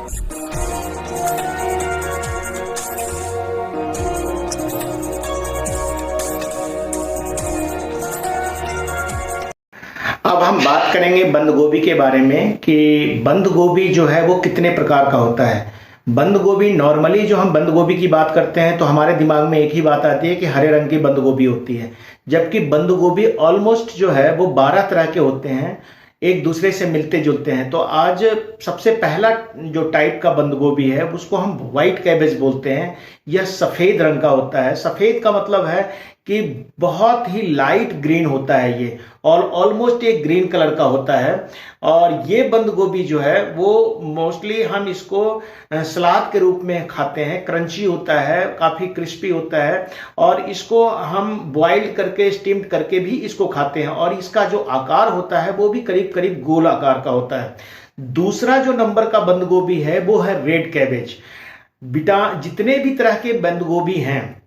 अब हम बात करेंगे बंद गोभी के बारे में कि बंद गोभी जो है वो कितने प्रकार का होता है। बंद गोभी नॉर्मली जो हम बंद गोभी की बात करते हैं तो हमारे दिमाग में एक ही बात आती है कि हरे रंग की बंद गोभी होती है, जबकि बंद गोभी ऑलमोस्ट जो है वो 12 तरह के होते हैं, एक दूसरे से मिलते जुलते हैं। तो आज सबसे पहला जो टाइप का बंद गोभी है उसको हम व्हाइट कैबेज बोलते हैं। यह सफेद रंग का होता है। सफेद का मतलब है कि बहुत ही लाइट ग्रीन होता है ये, और ऑलमोस्ट एक ग्रीन कलर का होता है। और ये बंद गोभी जो है वो मोस्टली हम इसको सलाद के रूप में खाते हैं। क्रंची होता है, काफी क्रिस्पी होता है, और इसको हम बॉइल करके स्टीम्ड करके भी इसको खाते हैं। और इसका जो आकार होता है वो भी करीब करीब गोल आकार का होता है। दूसरा जो नंबर का बंद गोभी है वो है रेड कैबेज। जितने भी तरह के बंद गोभी हैं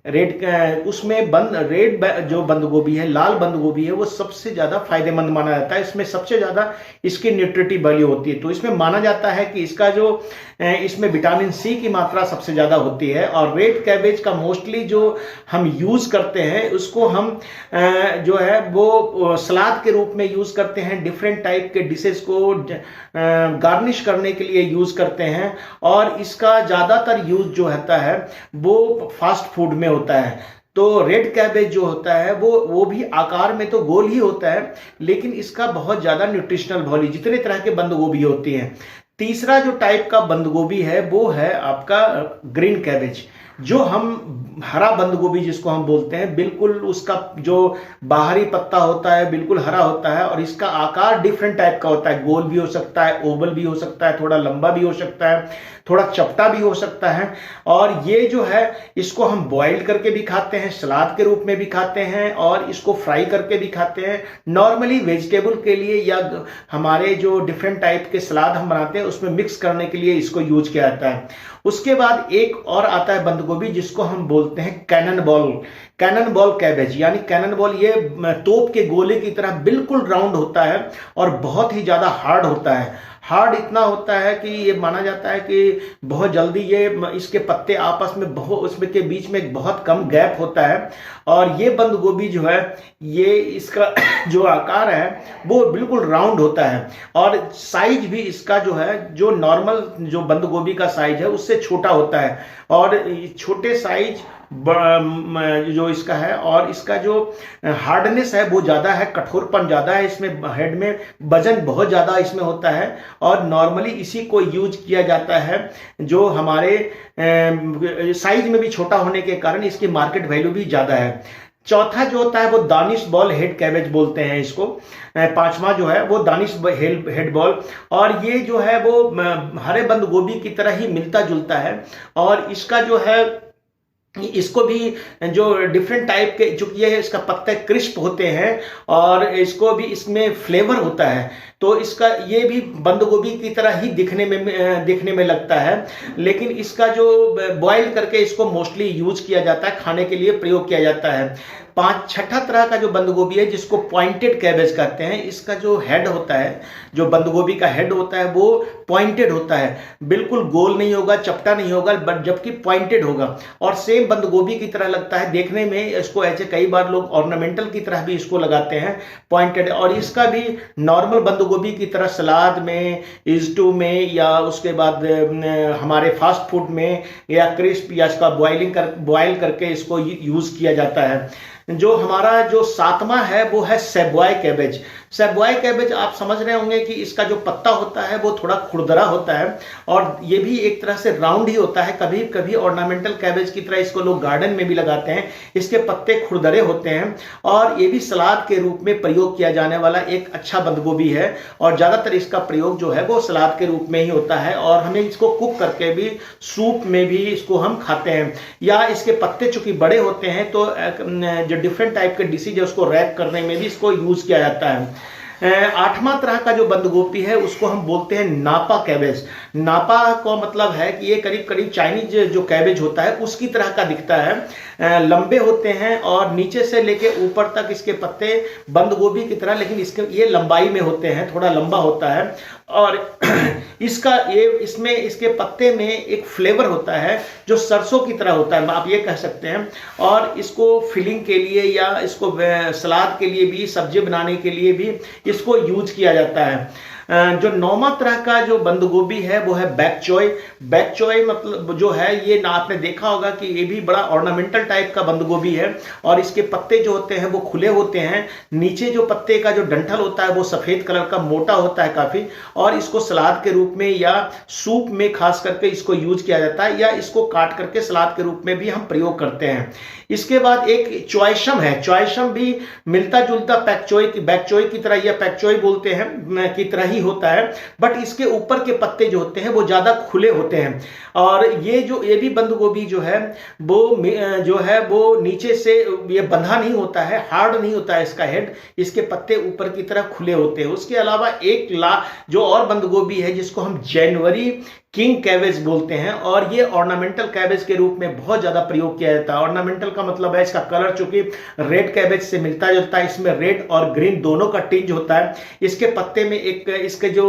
उसमें रेड जो बंद गोभी है, लाल बंद गोभी है, वो सबसे ज्यादा फायदेमंद माना जाता है। इसमें सबसे ज्यादा इसकी न्यूट्रिटिव वैल्यू होती है। तो इसमें माना जाता है कि इसमें विटामिन सी की मात्रा सबसे ज्यादा होती है। और रेड कैबेज का मोस्टली जो हम यूज करते हैं उसको हम जो है वो सलाद के रूप में यूज करते हैं। डिफरेंट टाइप के डिशेस को गार्निश करने के लिए यूज करते हैं। और इसका ज्यादातर यूज जो होता है वो फास्ट फूड में होता है। तो रेड कैबेज जो होता है वो भी आकार में तो गोल ही होता है, लेकिन इसका बहुत ज्यादा न्यूट्रिशनल वैल्यू जितने तरह के बंद गोभी होती हैं। तीसरा जो टाइप का बंद गोभी है वो है आपका ग्रीन कैबेज। जो हम हरा बंद गोभी जिसको हम बोलते हैं, बिल्कुल उसका जो बाहरी पत्ता होता है बिल्कुल हरा होता है, और इसका आकार डिफरेंट टाइप का होता है। गोल भी हो सकता है, ओवल भी हो सकता है, थोड़ा लंबा भी हो सकता है, थोड़ा चपटा भी हो सकता है। और ये जो है इसको हम बॉइल करके भी खाते हैं, सलाद के रूप में भी खाते हैं, और इसको फ्राई करके भी खाते हैं। नॉर्मली वेजिटेबल के लिए या हमारे जो डिफरेंट टाइप के सलाद हम बनाते हैं उसमें मिक्स करने के लिए इसको यूज किया जाता है। उसके बाद एक और आता है बंद गोभी जिसको हम बोलते हैं कैनन बॉल कैबेज। यानी कैनन बॉल ये तोप के गोले की तरह बिल्कुल राउंड होता है और बहुत ही ज्यादा हार्ड होता है। हार्ड इतना होता है कि ये माना जाता है कि बहुत जल्दी इसके पत्ते आपस में उसमें के बीच में बहुत कम गैप होता है। और ये बंद गोभी जो है ये इसका जो आकार है वो बिल्कुल राउंड होता है, और साइज भी इसका जो है जो नॉर्मल जो बंद गोभी का साइज है उससे छोटा होता है। और छोटे साइज जो इसका है, और इसका जो हार्डनेस है वो ज्यादा है, कठोरपन ज्यादा है इसमें, हेड में वजन बहुत ज्यादा इसमें होता है। और नॉर्मली इसी को यूज किया जाता है जो हमारे साइज में भी छोटा होने के कारण इसकी मार्केट वैल्यू भी ज्यादा है। चौथा जो होता है वो दानिश बॉल हेड कैबेज बोलते हैं इसको। पांचवा जो है वो दानिश हेड बॉल, और ये जो है वो हरे बंद गोभी की तरह ही मिलता जुलता है। और इसका जो है इसको भी जो डिफरेंट टाइप के चूंकि ये इसका पत्ते क्रिस्प होते हैं और इसको भी इसमें फ्लेवर होता है, तो इसका ये भी बंद गोभी की तरह ही दिखने में लगता है। लेकिन इसका जो बॉयल करके इसको मोस्टली यूज किया जाता है, खाने के लिए प्रयोग किया जाता है। छठा तरह का जो बंद गोभी है जिसको पॉइंटेड कैबेज कहते हैं, इसका जो हेड होता है, जो बंद गोभी का हेड होता है वो पॉइंटेड होता है, बिल्कुल गोल नहीं होगा, चपटा नहीं होगा, बट जबकि पॉइंटेड होगा और सेम बंद गोभी की तरह लगता है देखने में। इसको ऐसे कई बार लोग ऑर्नामेंटल की तरह भी इसको लगाते हैं, पॉइंटेड। और इसका भी नॉर्मल बंद गोभी की तरह सलाद में, स्टू में, या उसके बाद हमारे फास्ट फूड में या क्रिस्प या इसका बॉयल करके इसको यूज किया जाता है। जो हमारा जो सातवां है वो है सेबॉय कैबेज। सेबॉय कैबेज आप समझ रहे होंगे कि इसका जो पत्ता होता है वो थोड़ा खुरदरा होता है, और ये भी एक तरह से राउंड ही होता है। कभी कभी ऑर्नामेंटल कैबेज की तरह इसको लोग गार्डन में भी लगाते हैं। इसके पत्ते खुरदरे होते हैं, और ये भी सलाद के रूप में प्रयोग किया जाने वाला एक अच्छा बंद गोभी है। और ज्यादातर इसका प्रयोग जो है वो सलाद के रूप में ही होता है, और हमें इसको कुक करके भी, सूप में भी इसको हम खाते हैं। या इसके पत्ते चूंकि बड़े होते हैं तो जो डिफरेंट टाइप के डिशेज है उसको रैप करने में भी इसको यूज किया जाता है। आठवां तरह का जो बंद गोभी है उसको हम बोलते हैं नापा कैबेज। नापा का मतलब है कि ये करीब करीब चाइनीज जो कैबेज होता है उसकी तरह का दिखता है, लंबे होते हैं और नीचे से लेके ऊपर तक इसके पत्ते बंद गोभी की तरह, लेकिन इसके ये लंबाई में होते हैं, थोड़ा लंबा होता है। और इसका ये इसमें इसके पत्ते में एक फ्लेवर होता है जो सरसों की तरह होता है, आप ये कह सकते हैं। और इसको फिलिंग के लिए या इसको सलाद के लिए भी, सब्जी बनाने के लिए भी इसको यूज किया जाता है। जो नौवां तरह का जो बंद गोभी है वो है बैक चॉय। बैक चॉय मतलब जो है ये ना आपने देखा होगा कि ये भी बड़ा ऑर्नामेंटल टाइप का बंद गोभी है और इसके पत्ते जो होते हैं वो खुले होते हैं। नीचे जो पत्ते का जो डंठल होता है वो सफेद कलर का मोटा होता है काफी, और इसको सलाद के रूप में या सूप में खास करके इसको यूज किया जाता है, या इसको काट करके सलाद के रूप में भी हम प्रयोग करते हैं। इसके बाद एक चॉयशम है, चॉयशम भी मिलता जुलता बैकचोय की तरह या पैकचोय बोलते हैं की तरह ही होता है, बट इसके ऊपर के पत्ते जो होते हैं वो ज्यादा खुले होते हैं। और ये भी बंद गोभी जो है वो नीचे से ये बंधा नहीं होता है, हार्ड नहीं होता है इसका हेड, इसके पत्ते ऊपर की तरह खुले होते हैं। उसके अलावा जो और बंद गोभी है जिसको हम जनवरी किंग कैबेज बोलते हैं, और ये ऑर्नामेंटल कैबेज के रूप में बहुत ज्यादा प्रयोग किया जाता है। ऑर्नामेंटल का मतलब है इसका कलर चूंकि रेड कैबेज से मिलता जुलता है, इसमें रेड और ग्रीन दोनों का टिंज होता है। इसके पत्ते में इसके जो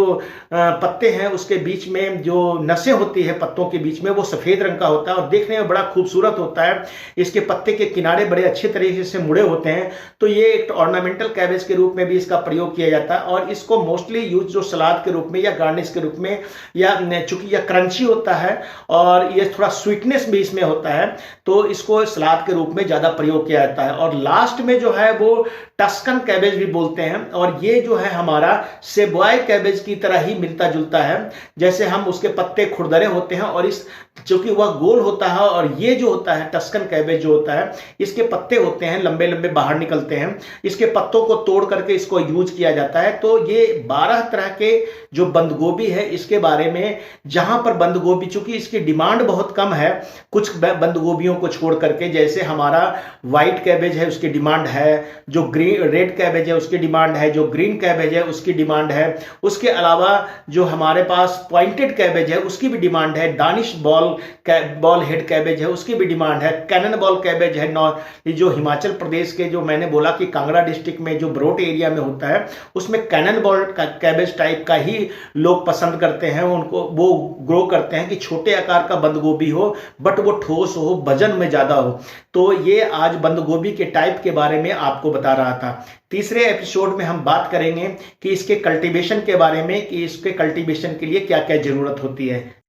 पत्ते हैं उसके बीच में जो नसें होती है पत्तों के बीच में वो सफेद रंग का होता है और देखने में बड़ा खूबसूरत होता है। इसके पत्ते के किनारे बड़े अच्छे तरीके से मुड़े होते हैं। तो ये एक ऑर्नामेंटल कैबेज के रूप में भी इसका प्रयोग किया जाता है, और इसको मोस्टली यूज जो सलाद के रूप में या गार्निश के रूप में, या चूंकि क्रंची होता है और ये थोड़ा स्वीटनेस भी इसमें होता है, तो इसको सलाद के रूप में ज्यादा प्रयोग किया जाता है। और लास्ट में जो है वो टस्कन कैबेज भी बोलते हैं, और ये जो है हमारा सेबॉय कैबेज की तरह ही मिलता जुलता है। जैसे हम उसके पत्ते खुरदरे होते हैं और चूंकि वह गोल होता है, और ये जो होता है टस्कन कैबेज जो होता है इसके पत्ते होते हैं लंबे लंबे बाहर निकलते हैं, इसके पत्तों को तोड़ करके इसको यूज किया जाता है। तो ये 12 तरह के जो बंद गोभी है इसके बारे में, जहां पर बंद गोभी चूंकि इसकी डिमांड बहुत कम है कुछ बंद गोभियों को छोड़ करके, जैसे हमारा व्हाइट कैबेज है उसकी डिमांड है, जो रेड कैबेज है उसकी डिमांड है, जो ग्रीन कैबेज है उसकी डिमांड है। उसके अलावा जो हमारे पास पॉइंटेड कैबेज है उसकी भी डिमांड है, डानिश बॉल हेड कैबेज है उसकी भी डिमांड है, कैनन बॉल कैबेज है जो हिमाचल प्रदेश के, जो मैंने बोला कि कांगड़ा डिस्ट्रिक्ट में जो ब्रोट एरिया में होता है उसमें कैनन बॉल कैबेज टाइप का ही लोग पसंद करते हैं, उनको वो ग्रो करते हैं कि छोटे आकार का बंद गोभी हो बट वो ठोस हो, वजन में ज्यादा हो। तो ये आज बंद गोभी के टाइप के बारे में आपको बता रहा था। तीसरे एपिसोड में हम बात करेंगे कि इसके कल्टीवेशन के बारे में, कि इसके कल्टीवेशन के लिए क्या क्या जरूरत होती है।